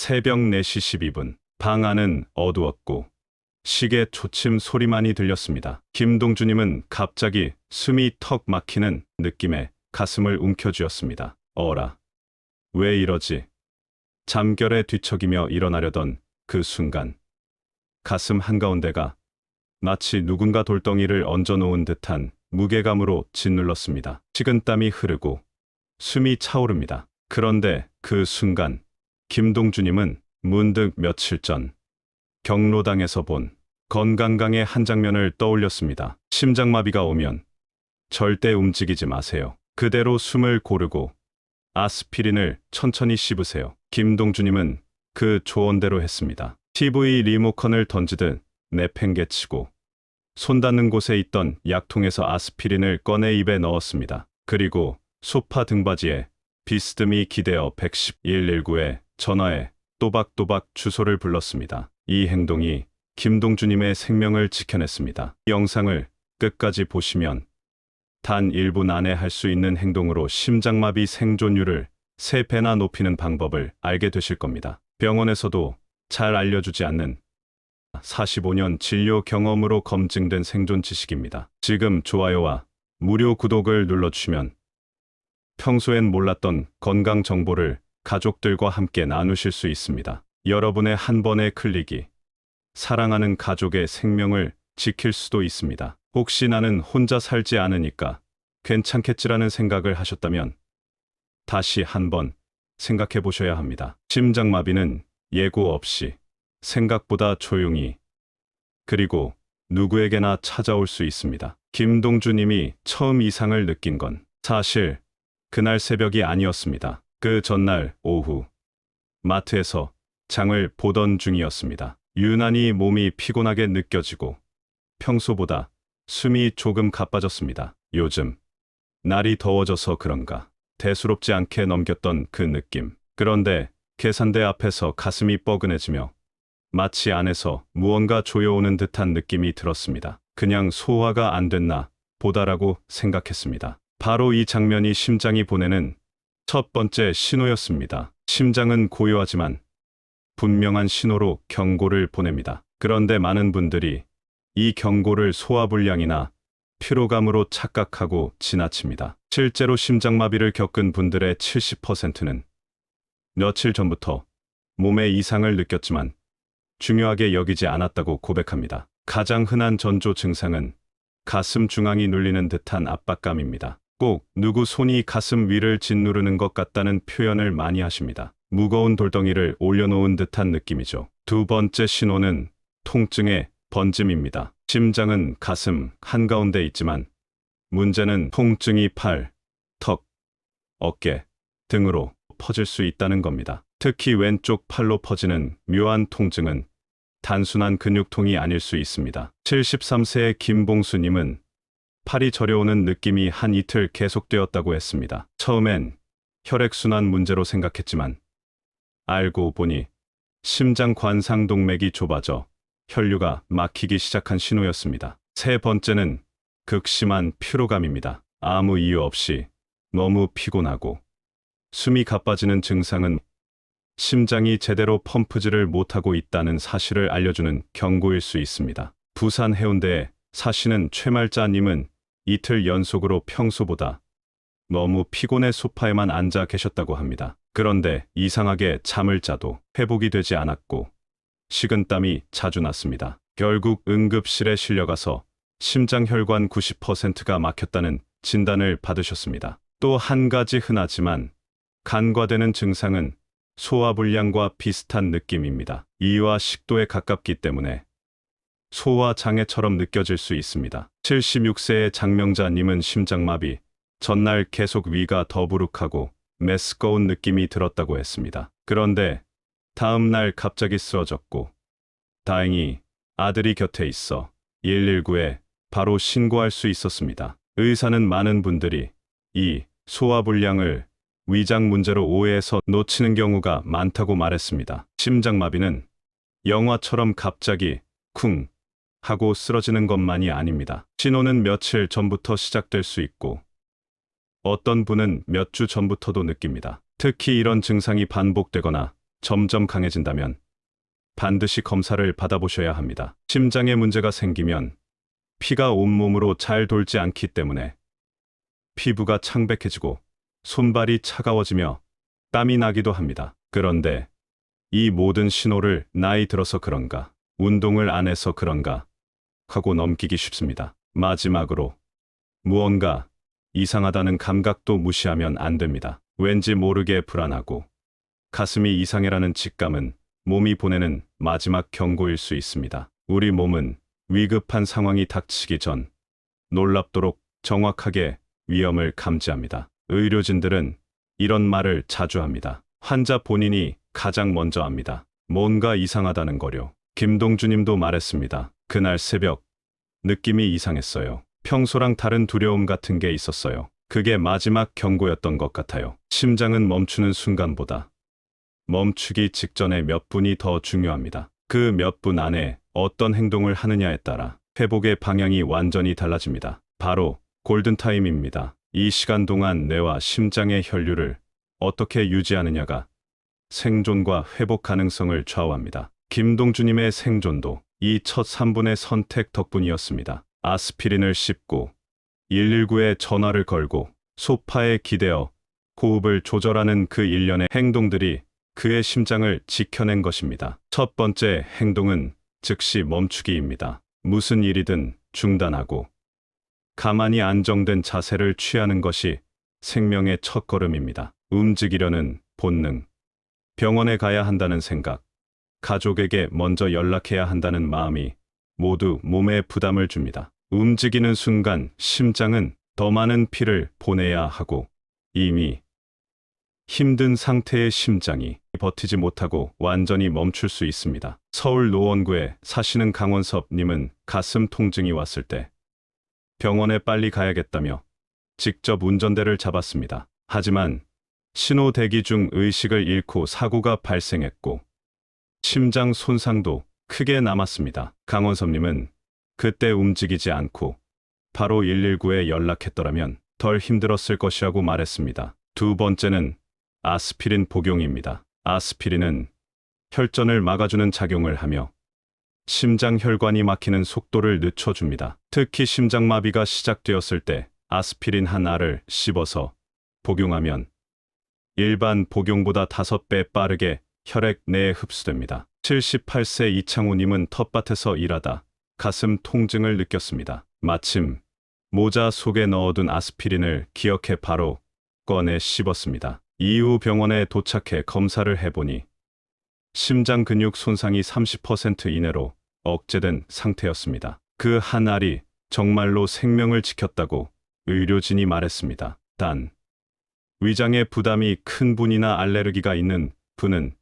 새벽 4시 12분. 방 안은 어두웠고 시계 초침 소리만이 들렸습니다. 김동주님은 갑자기 숨이 턱 막히는 느낌에 가슴을 움켜쥐었습니다. 어라, 왜 이러지? 잠결에 뒤척이며 일어나려던 그 순간 가슴 한가운데가 마치 누군가 돌덩이를 얹어놓은 듯한 무게감으로 짓눌렀습니다. 식은땀이 흐르고 숨이 차오릅니다. 그런데 그 순간 김동주님은 문득 며칠 전 경로당에서 본 건강강의 한 장면을 떠올렸습니다. 심장마비가 오면 절대 움직이지 마세요. 그대로 숨을 고르고 아스피린을 천천히 씹으세요. 김동주님은 그 조언대로 했습니다. TV 리모컨을 던지듯 내팽개치고 손 닿는 곳에 있던 약통에서 아스피린을 꺼내 입에 넣었습니다. 그리고 소파 등받이에 비스듬히 기대어 119에 전화해 또박또박 주소를 불렀습니다. 이 행동이 김동주님의 생명을 지켜냈습니다. 이 영상을 끝까지 보시면 단 1분 안에 할 수 있는 행동으로 심장마비 생존율을 3배나 높이는 방법을 알게 되실 겁니다. 병원에서도 잘 알려주지 않는 45년 진료 경험으로 검증된 생존 지식입니다. 지금 좋아요와 무료 구독을 눌러주시면 평소엔 몰랐던 건강 정보를 가족들과 함께 나누실 수 있습니다. 여러분의 한 번의 클릭이 사랑하는 가족의 생명을 지킬 수도 있습니다. 혹시 나는 혼자 살지 않으니까 괜찮겠지라는 생각을 하셨다면 다시 한번 생각해 보셔야 합니다. 심장마비는 예고 없이 생각보다 조용히 그리고 누구에게나 찾아올 수 있습니다. 김동주님이 처음 이상을 느낀 건 사실 그날 새벽이 아니었습니다. 그 전날 오후 마트에서 장을 보던 중이었습니다. 유난히 몸이 피곤하게 느껴지고 평소보다 숨이 조금 가빠졌습니다. 요즘 날이 더워져서 그런가 대수롭지 않게 넘겼던 그 느낌. 그런데 계산대 앞에서 가슴이 뻐근해지며 마치 안에서 무언가 조여오는 듯한 느낌이 들었습니다. 그냥 소화가 안 됐나 보다라고 생각했습니다. 바로 이 장면이 심장이 보내는 첫 번째 신호였습니다. 심장은 고요하지만 분명한 신호로 경고를 보냅니다. 그런데 많은 분들이 이 경고를 소화불량이나 피로감으로 착각하고 지나칩니다. 실제로 심장마비를 겪은 분들의 70%는 며칠 전부터 몸에 이상을 느꼈지만 중요하게 여기지 않았다고 고백합니다. 가장 흔한 전조 증상은 가슴 중앙이 눌리는 듯한 압박감입니다. 꼭 누구 손이 가슴 위를 짓누르는 것 같다는 표현을 많이 하십니다. 무거운 돌덩이를 올려놓은 듯한 느낌이죠. 두 번째 신호는 통증의 번짐입니다. 심장은 가슴 한가운데 있지만 문제는 통증이 팔, 턱, 어깨 등으로 퍼질 수 있다는 겁니다. 특히 왼쪽 팔로 퍼지는 묘한 통증은 단순한 근육통이 아닐 수 있습니다. 73세의 김봉수님은 팔이 저려오는 느낌이 한 이틀 계속되었다고 했습니다. 처음엔 혈액순환 문제로 생각했지만 알고 보니 심장 관상동맥이 좁아져 혈류가 막히기 시작한 신호였습니다. 세 번째는 극심한 피로감입니다. 아무 이유 없이 너무 피곤하고 숨이 가빠지는 증상은 심장이 제대로 펌프질을 못하고 있다는 사실을 알려주는 경고일 수 있습니다. 부산 해운대에 사시는 최말자님은 이틀 연속으로 평소보다 너무 피곤해 소파에만 앉아 계셨다고 합니다. 그런데 이상하게 잠을 자도 회복이 되지 않았고 식은땀이 자주 났습니다. 결국 응급실에 실려가서 심장혈관 90%가 막혔다는 진단을 받으셨습니다. 또 한 가지 흔하지만 간과되는 증상은 소화불량과 비슷한 느낌입니다. 이와 식도에 가깝기 때문에 소화장애처럼 느껴질 수 있습니다. 76세의 장명자님은 심장마비, 전날 계속 위가 더부룩하고 메스꺼운 느낌이 들었다고 했습니다. 그런데 다음 날 갑자기 쓰러졌고 다행히 아들이 곁에 있어 119에 바로 신고할 수 있었습니다. 의사는 많은 분들이 이 소화불량을 위장 문제로 오해해서 놓치는 경우가 많다고 말했습니다. 심장마비는 영화처럼 갑자기 쿵 하고 쓰러지는 것만이 아닙니다. 신호는 며칠 전부터 시작될 수 있고 어떤 분은 몇 주 전부터도 느낍니다. 특히 이런 증상이 반복되거나 점점 강해진다면 반드시 검사를 받아보셔야 합니다. 심장에 문제가 생기면 피가 온몸으로 잘 돌지 않기 때문에 피부가 창백해지고 손발이 차가워지며 땀이 나기도 합니다. 그런데 이 모든 신호를 나이 들어서 그런가, 운동을 안 해서 그런가 하고 넘기기 쉽습니다. 마지막으로 무언가 이상하다는 감각도 무시하면 안 됩니다. 왠지 모르게 불안하고 가슴이 이상해라는 직감은 몸이 보내는 마지막 경고일 수 있습니다. 우리 몸은 위급한 상황이 닥치기 전 놀랍도록 정확하게 위험을 감지합니다. 의료진들은 이런 말을 자주 합니다. 환자 본인이 가장 먼저 압니다. 뭔가 이상하다는 거요. 김동주님도 말했습니다. 그날 새벽 느낌이 이상했어요. 평소랑 다른 두려움 같은 게 있었어요. 그게 마지막 경고였던 것 같아요. 심장은 멈추는 순간보다 멈추기 직전에 몇 분이 더 중요합니다. 그 몇 분 안에 어떤 행동을 하느냐에 따라 회복의 방향이 완전히 달라집니다. 바로 골든타임입니다. 이 시간 동안 뇌와 심장의 혈류를 어떻게 유지하느냐가 생존과 회복 가능성을 좌우합니다. 김동주님의 생존도 이 첫 3분의 선택 덕분이었습니다. 아스피린을 씹고 119에 전화를 걸고 소파에 기대어 호흡을 조절하는 그 일련의 행동들이 그의 심장을 지켜낸 것입니다. 첫 번째 행동은 즉시 멈추기입니다. 무슨 일이든 중단하고 가만히 안정된 자세를 취하는 것이 생명의 첫걸음입니다. 움직이려는 본능, 병원에 가야 한다는 생각, 가족에게 먼저 연락해야 한다는 마음이 모두 몸에 부담을 줍니다. 움직이는 순간 심장은 더 많은 피를 보내야 하고 이미 힘든 상태의 심장이 버티지 못하고 완전히 멈출 수 있습니다. 서울 노원구에 사시는 강원섭님은 가슴 통증이 왔을 때 병원에 빨리 가야겠다며 직접 운전대를 잡았습니다. 하지만 신호 대기 중 의식을 잃고 사고가 발생했고 심장 손상도 크게 남았습니다. 강원섭님은 그때 움직이지 않고 바로 119에 연락했더라면 덜 힘들었을 것이라고 말했습니다. 두 번째는 아스피린 복용입니다. 아스피린은 혈전을 막아주는 작용을 하며 심장 혈관이 막히는 속도를 늦춰줍니다. 특히 심장마비가 시작되었을 때 아스피린 한 알을 씹어서 복용하면 일반 복용보다 5배 빠르게 혈액 내에 흡수됩니다. 78세 이창우님은 텃밭에서 일하다 가슴 통증을 느꼈습니다. 마침 모자 속에 넣어둔 아스피린을 기억해 바로 꺼내 씹었습니다. 이후 병원에 도착해 검사를 해보니 심장 근육 손상이 30% 이내로 억제된 상태였습니다. 그 한 알이 정말로 생명을 지켰다고 의료진이 말했습니다. 단, 위장에 부담이 큰 분이나 알레르기가 있는 분은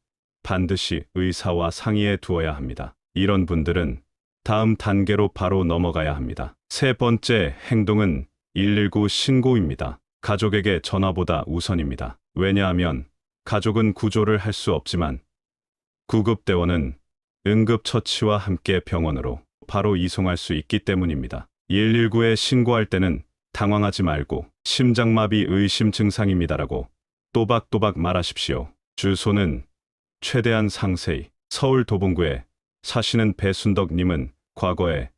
반드시 의사와 상의해 두어야 합니다. 이런 분들은 다음 단계로 바로 넘어가야 합니다. 세 번째 행동은 119 신고입니다. 가족에게 전화보다 우선입니다. 왜냐하면 가족은 구조를 할 수 없지만 구급대원은 응급처치와 함께 병원으로 바로 이송할 수 있기 때문입니다. 119에 신고할 때는 당황하지 말고 심장마비 의심 증상입니다라고 또박또박 말하십시오. 주소는 최대한 상세히. 서울 도봉구에 사시는 배순덕님은 과거에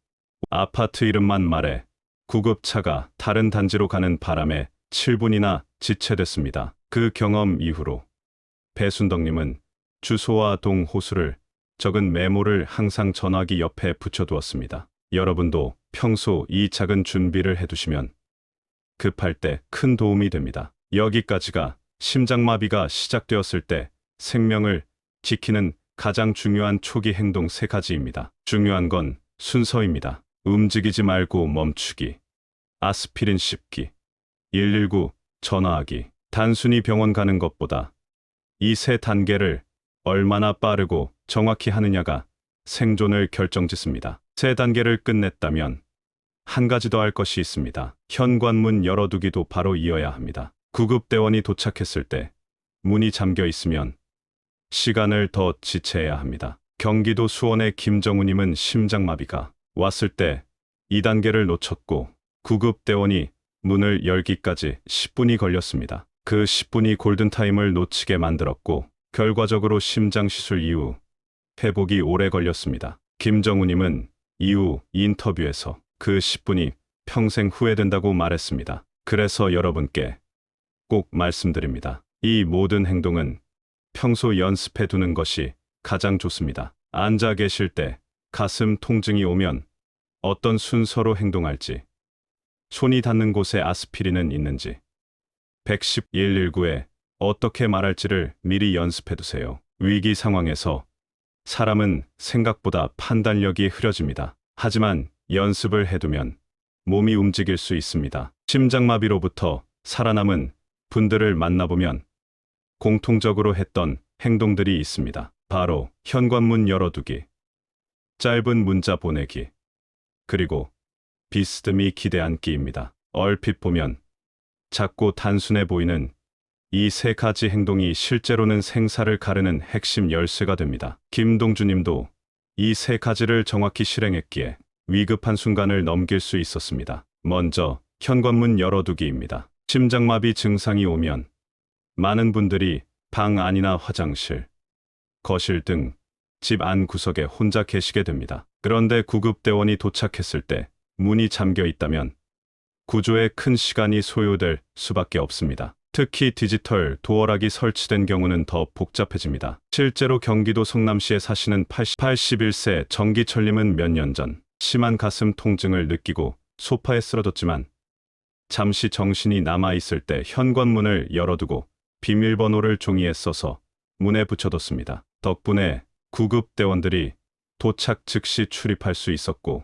아파트 이름만 말해 구급차가 다른 단지로 가는 바람에 7분이나 지체됐습니다. 그 경험 이후로 배순덕님은 주소와 동 호수를 적은 메모를 항상 전화기 옆에 붙여두었습니다. 여러분도 평소 이 작은 준비를 해두시면 급할 때 큰 도움이 됩니다. 여기까지가 심장마비가 시작되었을 때 생명을 지키는 가장 중요한 초기 행동 3가지입니다. 중요한 건 순서입니다. 움직이지 말고 멈추기, 아스피린 씹기, 119 전화하기. 단순히 병원 가는 것보다 이 3단계를 얼마나 빠르고 정확히 하느냐가 생존을 결정짓습니다. 3단계를 끝냈다면 한 가지 더 할 것이 있습니다. 현관문 열어두기도 바로 이어야 합니다. 구급대원이 도착했을 때 문이 잠겨 있으면 시간을 더 지체해야 합니다. 경기도 수원의 김정우님은 심장마비가 왔을 때 2단계를 놓쳤고 구급대원이 문을 열기까지 10분이 걸렸습니다. 그 10분이 골든타임을 놓치게 만들었고 결과적으로 심장 시술 이후 회복이 오래 걸렸습니다. 김정우님은 이후 인터뷰에서 그 10분이 평생 후회된다고 말했습니다. 그래서 여러분께 꼭 말씀드립니다. 이 모든 행동은 평소 연습해 두는 것이 가장 좋습니다. 앉아 계실 때 가슴 통증이 오면 어떤 순서로 행동할지, 손이 닿는 곳에 아스피린은 있는지, 119에 어떻게 말할지를 미리 연습해 두세요. 위기 상황에서 사람은 생각보다 판단력이 흐려집니다. 하지만 연습을 해두면 몸이 움직일 수 있습니다. 심장마비로부터 살아남은 분들을 만나보면 공통적으로 했던 행동들이 있습니다. 바로 현관문 열어두기, 짧은 문자 보내기, 그리고 비스듬히 기대앉기입니다. 얼핏 보면 작고 단순해 보이는 이 세 가지 행동이 실제로는 생사를 가르는 핵심 열쇠가 됩니다. 김동주님도 이 세 가지를 정확히 실행했기에 위급한 순간을 넘길 수 있었습니다. 먼저 현관문 열어두기입니다. 심장마비 증상이 오면 많은 분들이 방 안이나 화장실, 거실 등 집 안 구석에 혼자 계시게 됩니다. 그런데 구급대원이 도착했을 때 문이 잠겨 있다면 구조에 큰 시간이 소요될 수밖에 없습니다. 특히 디지털 도어락이 설치된 경우는 더 복잡해집니다. 실제로 경기도 성남시에 사시는 81세 정기철님은 몇 년 전 심한 가슴 통증을 느끼고 소파에 쓰러졌지만 잠시 정신이 남아있을 때 현관문을 열어두고 비밀번호를 종이에 써서 문에 붙여뒀습니다. 덕분에 구급대원들이 도착 즉시 출입할 수 있었고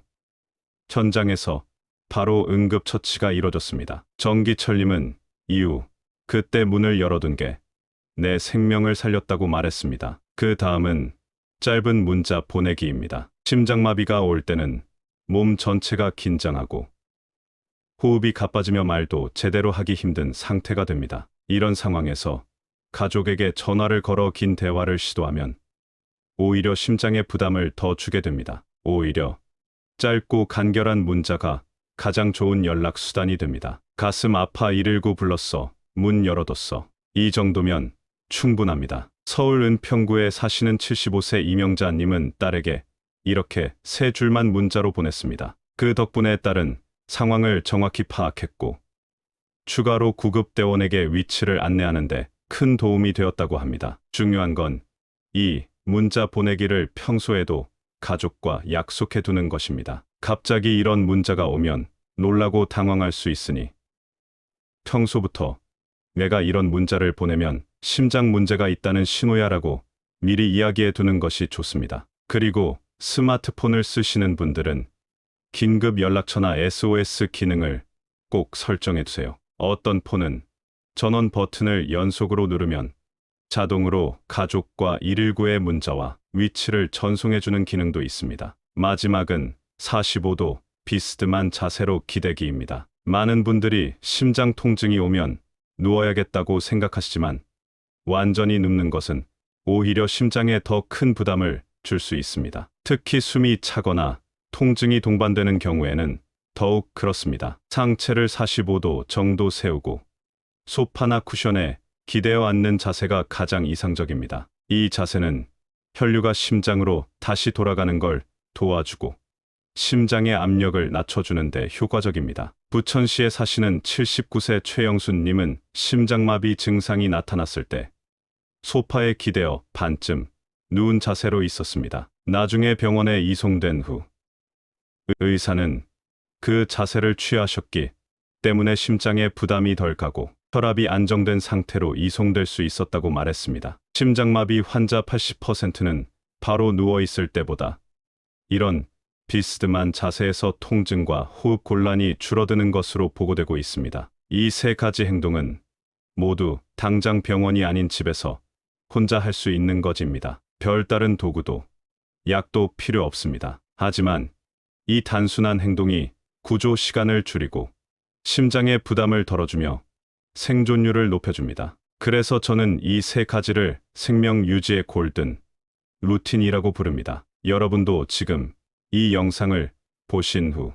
현장에서 바로 응급처치가 이뤄졌습니다. 정기철님은 이후 그때 문을 열어둔 게 내 생명을 살렸다고 말했습니다. 그 다음은 짧은 문자 보내기입니다. 심장마비가 올 때는 몸 전체가 긴장하고 호흡이 가빠지며 말도 제대로 하기 힘든 상태가 됩니다. 이런 상황에서 가족에게 전화를 걸어 긴 대화를 시도하면 오히려 심장에 부담을 더 주게 됩니다. 오히려 짧고 간결한 문자가 가장 좋은 연락 수단이 됩니다. 가슴 아파 119 불렀어. 문 열어뒀어. 이 정도면 충분합니다. 서울 은평구에 사시는 75세 이명자님은 딸에게 이렇게 세 줄만 문자로 보냈습니다. 그 덕분에 딸은 상황을 정확히 파악했고 추가로 구급대원에게 위치를 안내하는데 큰 도움이 되었다고 합니다. 중요한 건 이 문자 보내기를 평소에도 가족과 약속해 두는 것입니다. 갑자기 이런 문자가 오면 놀라고 당황할 수 있으니 평소부터 내가 이런 문자를 보내면 심장 문제가 있다는 신호야라고 미리 이야기해 두는 것이 좋습니다. 그리고 스마트폰을 쓰시는 분들은 긴급 연락처나 SOS 기능을 꼭 설정해 두세요. 어떤 폰은 전원 버튼을 연속으로 누르면 자동으로 가족과 119의 문자와 위치를 전송해 주는 기능도 있습니다. 마지막은 45도 비스듬한 자세로 기대기입니다. 많은 분들이 심장 통증이 오면 누워야겠다고 생각하시지만 완전히 눕는 것은 오히려 심장에 더 큰 부담을 줄 수 있습니다. 특히 숨이 차거나 통증이 동반되는 경우에는 더욱 그렇습니다. 상체를 45도 정도 세우고 소파나 쿠션에 기대어 앉는 자세가 가장 이상적입니다. 이 자세는 혈류가 심장으로 다시 돌아가는 걸 도와주고 심장의 압력을 낮춰주는 데 효과적입니다. 부천시에 사시는 79세 최영순님은 심장마비 증상이 나타났을 때 소파에 기대어 반쯤 누운 자세로 있었습니다. 나중에 병원에 이송된 후 의사는 그 자세를 취하셨기 때문에 심장에 부담이 덜 가고 혈압이 안정된 상태로 이송될 수 있었다고 말했습니다. 심장마비 환자 80%는 바로 누워있을 때보다 이런 비스듬한 자세에서 통증과 호흡 곤란이 줄어드는 것으로 보고되고 있습니다. 이 세 가지 행동은 모두 당장 병원이 아닌 집에서 혼자 할 수 있는 것입니다. 별다른 도구도 약도 필요 없습니다. 하지만 이 단순한 행동이 구조 시간을 줄이고 심장의 부담을 덜어주며 생존율을 높여줍니다. 그래서 저는 이 세 가지를 생명 유지의 골든 루틴이라고 부릅니다. 여러분도 지금 이 영상을 보신 후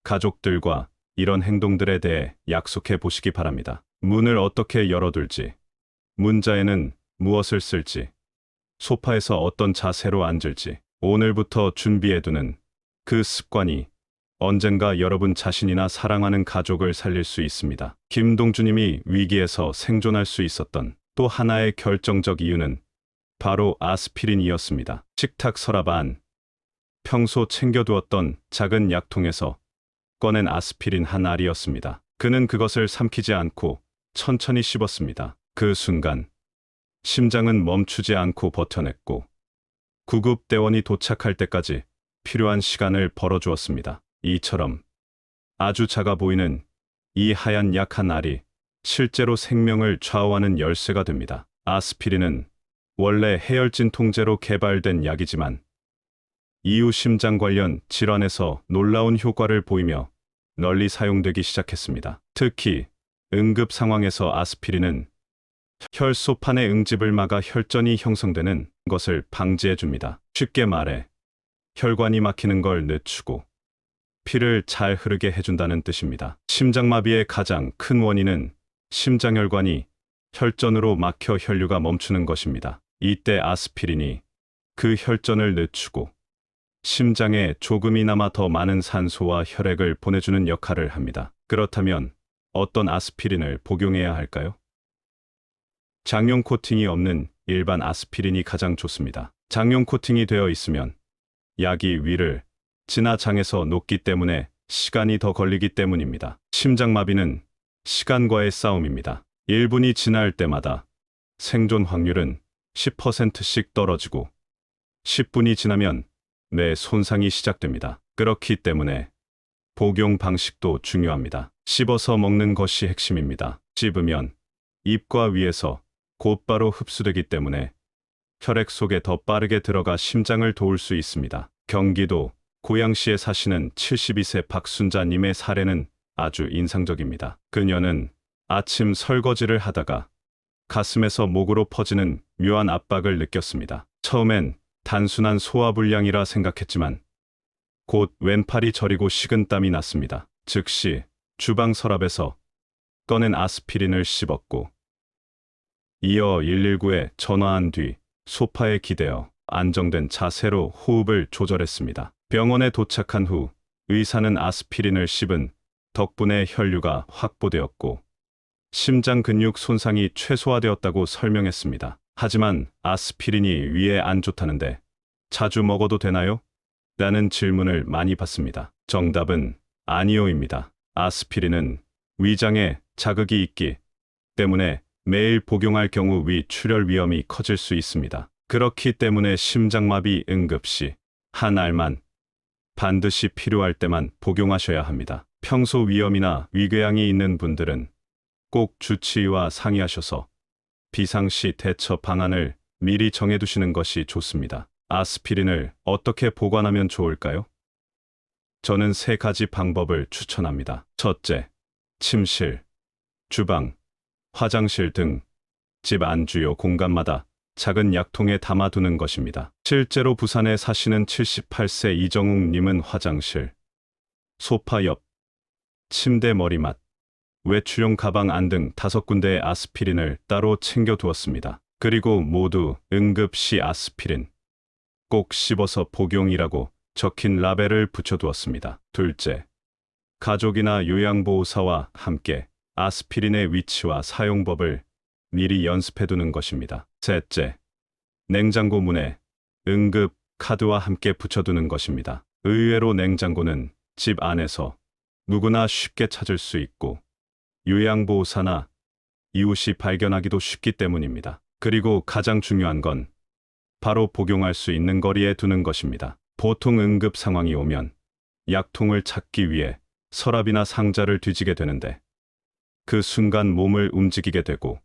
가족들과 이런 행동들에 대해 약속해 보시기 바랍니다. 문을 어떻게 열어둘지, 문자에는 무엇을 쓸지, 소파에서 어떤 자세로 앉을지 오늘부터 준비해두는 그 습관이 언젠가 여러분 자신이나 사랑하는 가족을 살릴 수 있습니다. 김동주님이 위기에서 생존할 수 있었던 또 하나의 결정적 이유는 바로 아스피린이었습니다. 식탁 서랍 안 평소 챙겨두었던 작은 약통에서 꺼낸 아스피린 한 알이었습니다. 그는 그것을 삼키지 않고 천천히 씹었습니다. 그 순간 심장은 멈추지 않고 버텨냈고 구급대원이 도착할 때까지 필요한 시간을 벌어주었습니다. 이처럼 아주 작아 보이는 이 하얀 약 한 알이 실제로 생명을 좌우하는 열쇠가 됩니다. 아스피린은 원래 해열진 통제로 개발된 약이지만 이후 심장 관련 질환에서 놀라운 효과를 보이며 널리 사용되기 시작했습니다. 특히 응급 상황에서 아스피린은 혈소판의 응집을 막아 혈전이 형성되는 것을 방지해 줍니다. 쉽게 말해 혈관이 막히는 걸 늦추고 피를 잘 흐르게 해준다는 뜻입니다. 심장마비의 가장 큰 원인은 심장혈관이 혈전으로 막혀 혈류가 멈추는 것입니다. 이때 아스피린이 그 혈전을 늦추고 심장에 조금이나마 더 많은 산소와 혈액을 보내주는 역할을 합니다. 그렇다면 어떤 아스피린을 복용해야 할까요? 장용 코팅이 없는 일반 아스피린이 가장 좋습니다. 장용 코팅이 되어 있으면 약이 위를 지나 장에서 녹기 때문에 시간이 더 걸리기 때문입니다. 심장마비는 시간과의 싸움입니다. 1분이 지날 때마다 생존 확률은 10%씩 떨어지고 10분이 지나면 뇌 손상이 시작됩니다. 그렇기 때문에 복용 방식도 중요합니다. 씹어서 먹는 것이 핵심입니다. 씹으면 입과 위에서 곧바로 흡수되기 때문에 혈액 속에 더 빠르게 들어가 심장을 도울 수 있습니다. 경기도 고양시에 사시는 72세 박순자님의 사례는 아주 인상적입니다. 그녀는 아침 설거지를 하다가 가슴에서 목으로 퍼지는 묘한 압박을 느꼈습니다. 처음엔 단순한 소화불량이라 생각했지만 곧 왼팔이 저리고 식은땀이 났습니다. 즉시 주방 서랍에서 꺼낸 아스피린을 씹었고 이어 119에 전화한 뒤 소파에 기대어 안정된 자세로 호흡을 조절했습니다. 병원에 도착한 후 의사는 아스피린을 씹은 덕분에 혈류가 확보되었고 심장 근육 손상이 최소화되었다고 설명했습니다. 하지만 아스피린이 위에 안 좋다는데 자주 먹어도 되나요? 라는 질문을 많이 받습니다. 정답은 아니요입니다. 아스피린은 위장에 자극이 있기 때문에 매일 복용할 경우 위 출혈 위험이 커질 수 있습니다. 그렇기 때문에 심장마비 응급시 한 알만 반드시 필요할 때만 복용하셔야 합니다. 평소 위염이나 위궤양이 있는 분들은 꼭 주치의와 상의하셔서 비상시 대처 방안을 미리 정해두시는 것이 좋습니다. 아스피린을 어떻게 보관하면 좋을까요? 저는 3가지 방법을 추천합니다. 첫째, 침실, 주방, 화장실 등 집 안주요 공간마다 작은 약통에 담아두는 것입니다. 실제로 부산에 사시는 78세 이정욱님은 화장실, 소파 옆, 침대 머리맡, 외출용 가방 안 등 5군데의 아스피린을 따로 챙겨두었습니다. 그리고 모두 응급시 아스피린, 꼭 씹어서 복용이라고 적힌 라벨을 붙여두었습니다. 둘째, 가족이나 요양보호사와 함께 아스피린의 위치와 사용법을 미리 연습해두는 것입니다. 셋째, 냉장고 문에 응급 카드와 함께 붙여두는 것입니다. 의외로 냉장고는 집 안에서 누구나 쉽게 찾을 수 있고 요양보호사나 이웃이 발견하기도 쉽기 때문입니다. 그리고 가장 중요한 건 바로 복용할 수 있는 거리에 두는 것입니다. 보통 응급 상황이 오면 약통을 찾기 위해 서랍이나 상자를 뒤지게 되는데 그 순간 몸을 움직이게 되고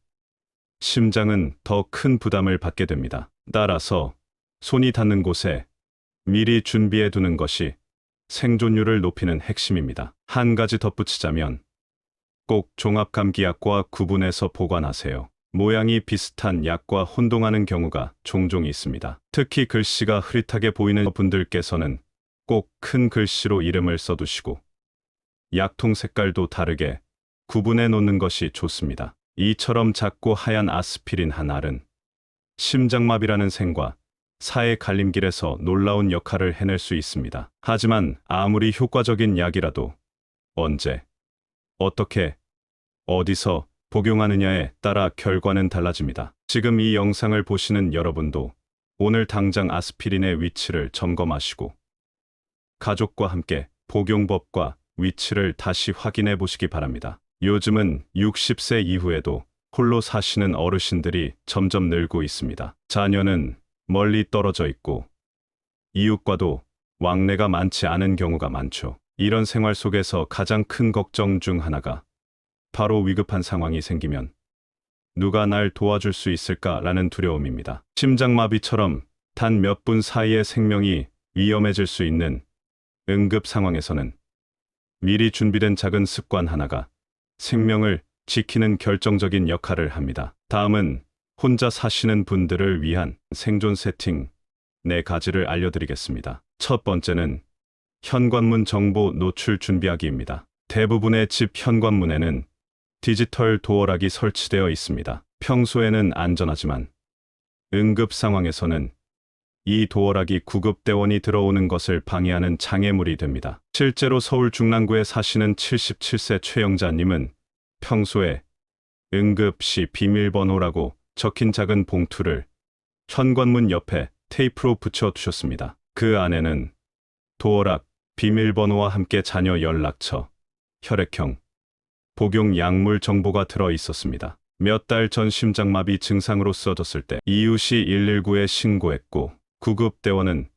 심장은 더 큰 부담을 받게 됩니다. 따라서 손이 닿는 곳에 미리 준비해 두는 것이 생존율을 높이는 핵심입니다. 한 가지 덧붙이자면 꼭 종합감기약과 구분해서 보관하세요. 모양이 비슷한 약과 혼동하는 경우가 종종 있습니다. 특히 글씨가 흐릿하게 보이는 분들께서는 꼭 큰 글씨로 이름을 써두시고 약통 색깔도 다르게 구분해 놓는 것이 좋습니다. 이처럼 작고 하얀 아스피린 한 알은 심장마비라는 생과 사의 갈림길에서 놀라운 역할을 해낼 수 있습니다. 하지만 아무리 효과적인 약이라도 언제, 어떻게, 어디서 복용하느냐에 따라 결과는 달라집니다. 지금 이 영상을 보시는 여러분도 오늘 당장 아스피린의 위치를 점검하시고 가족과 함께 복용법과 위치를 다시 확인해 보시기 바랍니다. 요즘은 60세 이후에도 홀로 사시는 어르신들이 점점 늘고 있습니다. 자녀는 멀리 떨어져 있고 이웃과도 왕래가 많지 않은 경우가 많죠. 이런 생활 속에서 가장 큰 걱정 중 하나가 바로 위급한 상황이 생기면 누가 날 도와줄 수 있을까라는 두려움입니다. 심장마비처럼 단 몇 분 사이에 생명이 위험해질 수 있는 응급 상황에서는 미리 준비된 작은 습관 하나가 생명을 지키는 결정적인 역할을 합니다. 다음은 혼자 사시는 분들을 위한 생존 세팅 4가지를 알려드리겠습니다. 첫 번째는 현관문 정보 노출 준비하기입니다. 대부분의 집 현관문에는 디지털 도어락이 설치되어 있습니다. 평소에는 안전하지만 응급 상황에서는 이 도어락이 구급대원이 들어오는 것을 방해하는 장애물이 됩니다. 실제로 서울 중랑구에 사시는 77세 최영자님은 평소에 응급시 비밀번호라고 적힌 작은 봉투를 현관문 옆에 테이프로 붙여 두셨습니다. 그 안에는 도어락, 비밀번호와 함께 자녀 연락처, 혈액형, 복용 약물 정보가 들어 있었습니다. 몇 달 전 심장마비 증상으로 쓰러졌을 때 이웃이 119에 신고했고 구급대원은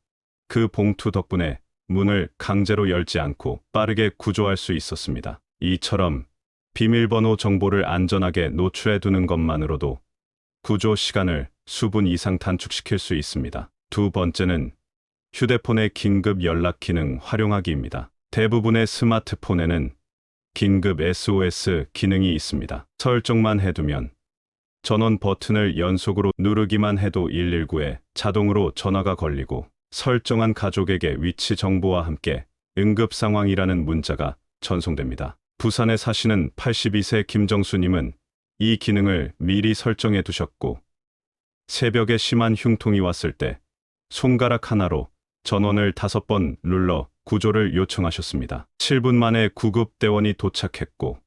그 봉투 덕분에 문을 강제로 열지 않고 빠르게 구조할 수 있었습니다. 이처럼 비밀번호 정보를 안전하게 노출해 두는 것만으로도 구조 시간을 수분 이상 단축시킬 수 있습니다. 두 번째는 휴대폰의 긴급 연락 기능 활용하기입니다. 대부분의 스마트폰에는 긴급 SOS 기능이 있습니다. 설정만 해두면 전원 버튼을 연속으로 누르기만 해도 119에 자동으로 전화가 걸리고 설정한 가족에게 위치 정보와 함께 응급 상황이라는 문자가 전송됩니다. 부산에 사시는 82세 김정수님은 이 기능을 미리 설정해 두셨고 새벽에 심한 흉통이 왔을 때 손가락 하나로 전원을 5번 눌러 구조를 요청하셨습니다. 7분 만에 구급대원이 도착했고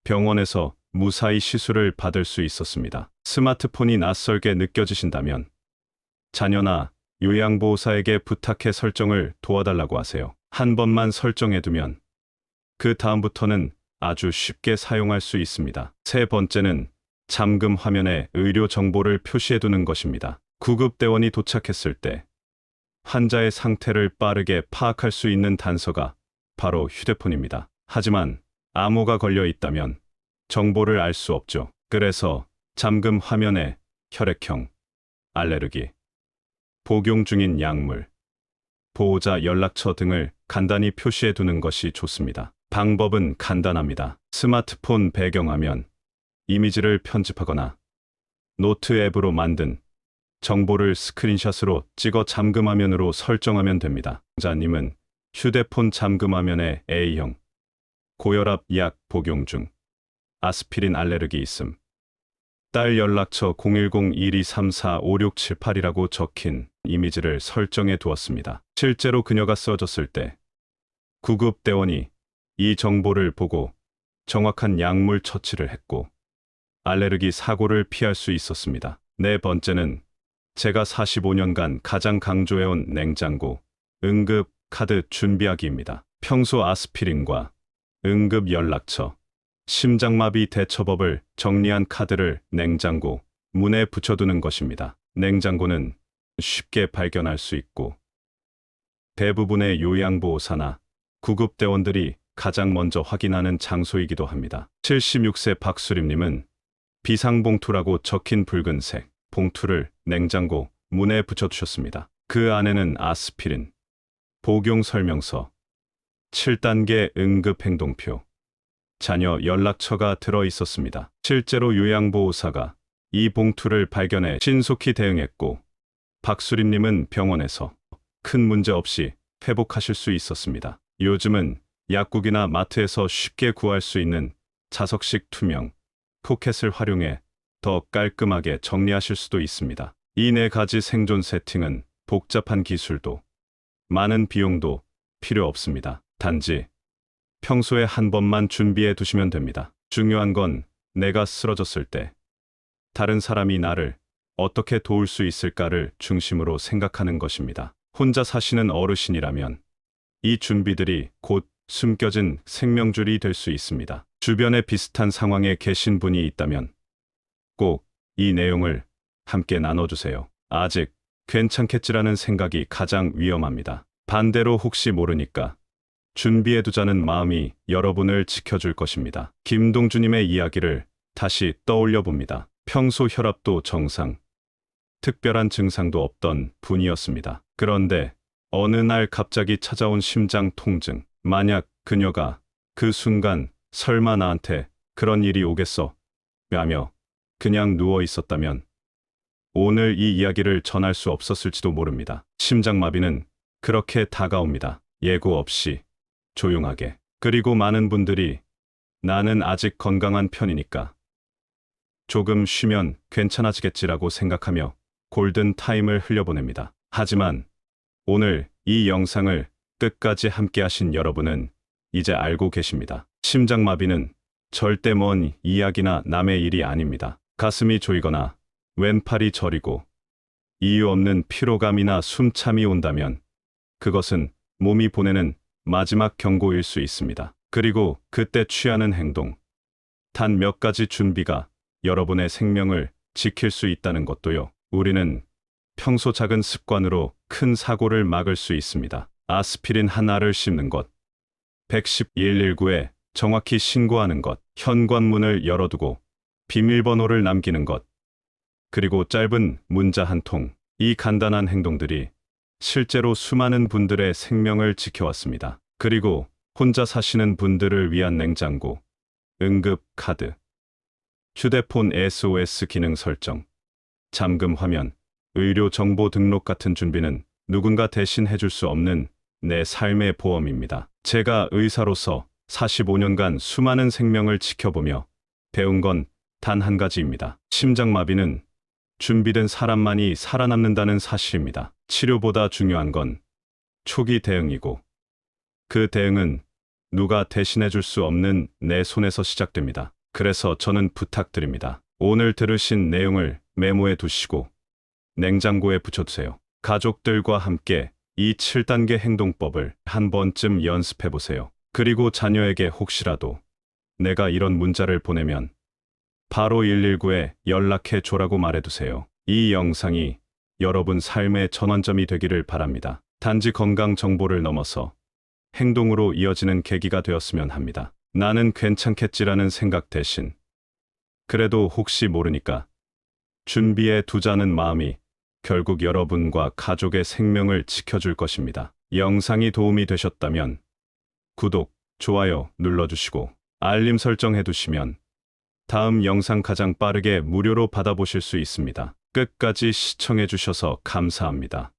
병원에서 무사히 시술을 받을 수 있었습니다. 스마트폰이 낯설게 느껴지신다면 자녀나 요양보호사에게 부탁해 설정을 도와달라고 하세요. 한 번만 설정해두면 그 다음부터는 아주 쉽게 사용할 수 있습니다. 세 번째는 잠금 화면에 의료 정보를 표시해두는 것입니다. 구급대원이 도착했을 때 환자의 상태를 빠르게 파악할 수 있는 단서가 바로 휴대폰입니다. 하지만 암호가 걸려 있다면 정보를 알 수 없죠. 그래서 잠금 화면에 혈액형, 알레르기, 복용 중인 약물, 보호자 연락처 등을 간단히 표시해 두는 것이 좋습니다. 방법은 간단합니다. 스마트폰 배경화면, 이미지를 편집하거나 노트 앱으로 만든 정보를 스크린샷으로 찍어 잠금화면으로 설정하면 됩니다. 자님은 휴대폰 잠금화면에 A형, 고혈압 약 복용 중, 아스피린 알레르기 있음, 딸 연락처 010-1234-5678이라고 적힌 이미지를 설정해 두었습니다. 실제로 그녀가 쓰러졌을 때 구급대원이 이 정보를 보고 정확한 약물 처치를 했고 알레르기 사고를 피할 수 있었습니다. 네 번째는 제가 45년간 가장 강조해온 냉장고, 응급 카드 준비하기입니다. 평소 아스피린과 응급 연락처, 심장마비 대처법을 정리한 카드를 냉장고 문에 붙여두는 것입니다. 냉장고는 쉽게 발견할 수 있고 대부분의 요양보호사나 구급대원들이 가장 먼저 확인하는 장소이기도 합니다. 76세 박수림님은 비상봉투라고 적힌 붉은색 봉투를 냉장고 문에 붙여두셨습니다. 그 안에는 아스피린, 복용 설명서, 7단계 응급행동표, 자녀 연락처가 들어 있었습니다. 실제로 요양보호사가 이 봉투를 발견해 신속히 대응했고 박수림님은 병원에서 큰 문제 없이 회복하실 수 있었습니다. 요즘은 약국이나 마트에서 쉽게 구할 수 있는 자석식 투명 포켓을 활용해 더 깔끔하게 정리하실 수도 있습니다. 이 네 가지 생존 세팅은 복잡한 기술도 많은 비용도 필요 없습니다. 단지 평소에 한 번만 준비해 두시면 됩니다. 중요한 건 내가 쓰러졌을 때 다른 사람이 나를 어떻게 도울 수 있을까를 중심으로 생각하는 것입니다. 혼자 사시는 어르신이라면 이 준비들이 곧 숨겨진 생명줄이 될 수 있습니다. 주변에 비슷한 상황에 계신 분이 있다면 꼭 이 내용을 함께 나눠주세요. 아직 괜찮겠지라는 생각이 가장 위험합니다. 반대로 혹시 모르니까 준비해두자는 마음이 여러분을 지켜줄 것입니다. 김동주님의 이야기를 다시 떠올려 봅니다. 평소 혈압도 정상, 특별한 증상도 없던 분이었습니다. 그런데 어느 날 갑자기 찾아온 심장 통증. 만약 그녀가 그 순간 설마 나한테 그런 일이 오겠어? 라며 그냥 누워 있었다면 오늘 이 이야기를 전할 수 없었을지도 모릅니다. 심장마비는 그렇게 다가옵니다. 예고 없이, 조용하게. 그리고 많은 분들이 나는 아직 건강한 편이니까 조금 쉬면 괜찮아지겠지라고 생각하며 골든 타임을 흘려보냅니다. 하지만 오늘 이 영상을 끝까지 함께 하신 여러분은 이제 알고 계십니다. 심장마비는 절대 먼 이야기나 남의 일이 아닙니다. 가슴이 조이거나 왼팔이 저리고 이유 없는 피로감이나 숨참이 온다면 그것은 몸이 보내는 마지막 경고일 수 있습니다. 그리고 그때 취하는 행동, 단 몇 가지 준비가 여러분의 생명을 지킬 수 있다는 것도요. 우리는 평소 작은 습관으로 큰 사고를 막을 수 있습니다. 아스피린 하나를 씹는 것, 119에 정확히 신고하는 것, 현관문을 열어두고 비밀번호를 남기는 것, 그리고 짧은 문자 한 통. 이 간단한 행동들이 실제로 수많은 분들의 생명을 지켜왔습니다. 그리고 혼자 사시는 분들을 위한 냉장고, 응급 카드, 휴대폰 SOS 기능 설정, 잠금 화면, 의료 정보 등록 같은 준비는 누군가 대신 해줄 수 없는 내 삶의 보험입니다. 제가 의사로서 45년간 수많은 생명을 지켜보며 배운 건 단 한 가지입니다. 심장마비는 준비된 사람만이 살아남는다는 사실입니다. 치료보다 중요한 건 초기 대응이고 그 대응은 누가 대신해 줄 수 없는 내 손에서 시작됩니다. 그래서 저는 부탁드립니다. 오늘 들으신 내용을 메모해 두시고 냉장고에 붙여두세요. 가족들과 함께 이 7단계 행동법을 한 번쯤 연습해 보세요. 그리고 자녀에게 혹시라도 내가 이런 문자를 보내면 바로 119에 연락해 줘라고 말해두세요. 이 영상이 여러분 삶의 전환점이 되기를 바랍니다. 단지 건강 정보를 넘어서 행동으로 이어지는 계기가 되었으면 합니다. 나는 괜찮겠지라는 생각 대신 그래도 혹시 모르니까 준비해 두자는 마음이 결국 여러분과 가족의 생명을 지켜줄 것입니다. 영상이 도움이 되셨다면 구독, 좋아요 눌러주시고 알림 설정해 두시면 다음 영상 가장 빠르게 무료로 받아보실 수 있습니다. 끝까지 시청해 주셔서 감사합니다.